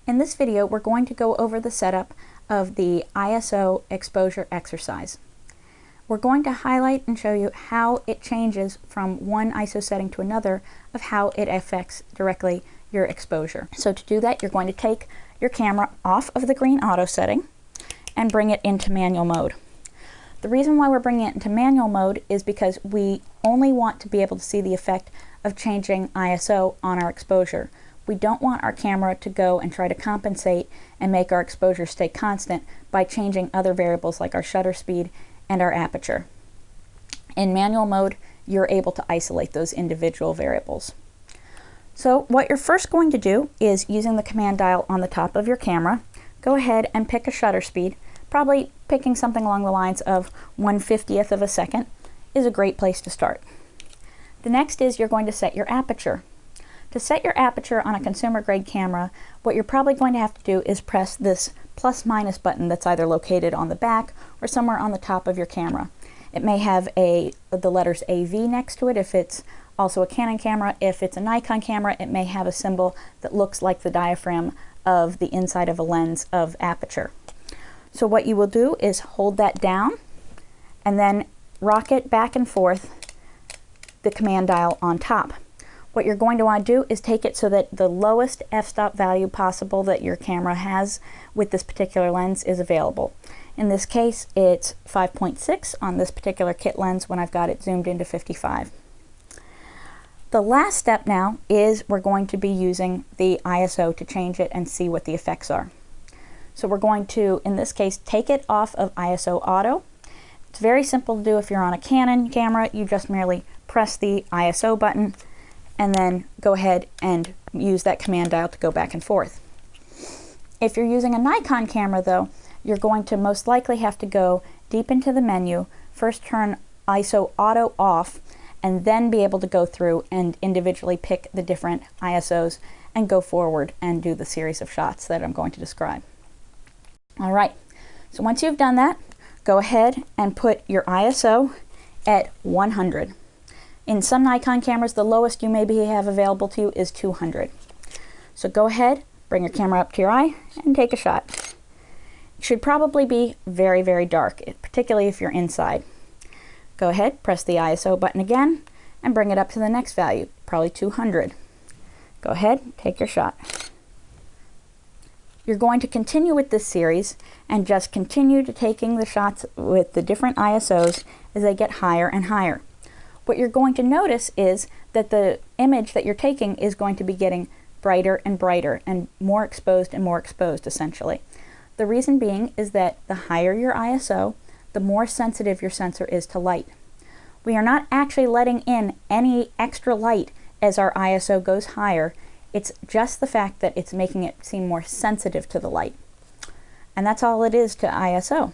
In this video, we're going to go over the setup of the ISO exposure exercise. We're going to highlight and show you how it changes from one ISO setting to another of how it affects directly your exposure. So to do that, you're going to take your camera off of the green auto setting and bring it into manual mode. The reason why we're bringing it into manual mode is because we only want to be able to see the effect of changing ISO on our exposure. We don't want our camera to go and try to compensate and make our exposure stay constant by changing other variables like our shutter speed and our aperture. In manual mode, you're able to isolate those individual variables. So what you're first going to do is, using the command dial on the top of your camera, go ahead and pick a shutter speed. Probably picking something along the lines of 1/50th of a second is a great place to start. The next is you're going to set your aperture. To set your aperture on a consumer grade camera, what you're probably going to have to do is press this plus/minus button that's either located on the back or somewhere on the top of your camera. It may have the letters AV next to it if it's also a Canon camera. If it's a Nikon camera, it may have a symbol that looks like the diaphragm of the inside of a lens of aperture. So what you will do is hold that down and then rock it back and forth, the command dial on top. What you're going to want to do is take it so that the lowest f-stop value possible that your camera has with this particular lens is available. In this case, it's 5.6 on this particular kit lens when I've got it zoomed into 55. The last step now is we're going to be using the ISO to change it and see what the effects are. So we're going to, in this case, take it off of ISO auto. It's very simple to do. If you're on a Canon camera, you just merely press the ISO button and then go ahead and use that command dial to go back and forth. If you're using a Nikon camera though, you're going to most likely have to go deep into the menu, first turn ISO auto off, and then be able to go through and individually pick the different ISOs and go forward and do the series of shots that I'm going to describe. All right, so once you've done that, go ahead and put your ISO at 100. In some Nikon cameras, the lowest you maybe have available to you is 200. So go ahead, bring your camera up to your eye, and take a shot. It should probably be very, very dark, particularly if you're inside. Go ahead, press the ISO button again, and bring it up to the next value, probably 200. Go ahead, take your shot. You're going to continue with this series and just continue to taking the shots with the different ISOs as they get higher and higher. What you're going to notice is that the image that you're taking is going to be getting brighter and brighter and more exposed essentially. The reason being is that the higher your ISO, the more sensitive your sensor is to light. We are not actually letting in any extra light as our ISO goes higher. It's just the fact that it's making it seem more sensitive to the light. And that's all it is to ISO.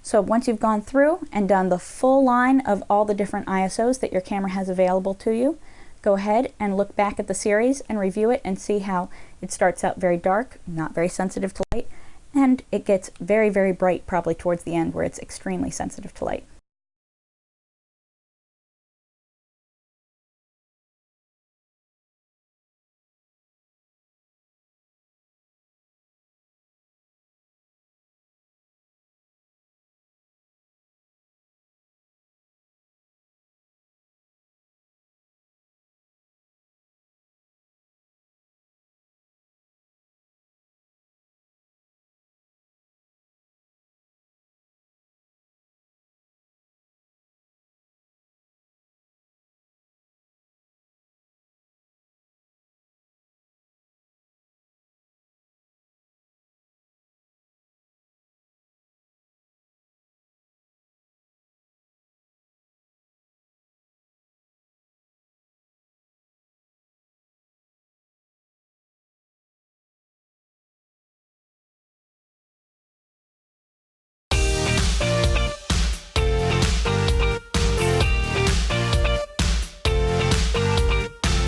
So once you've gone through and done the full line of all the different ISOs that your camera has available to you, go ahead and look back at the series and review it and see how it starts out very dark, not very sensitive to light, and it gets very, very bright probably towards the end where it's extremely sensitive to light.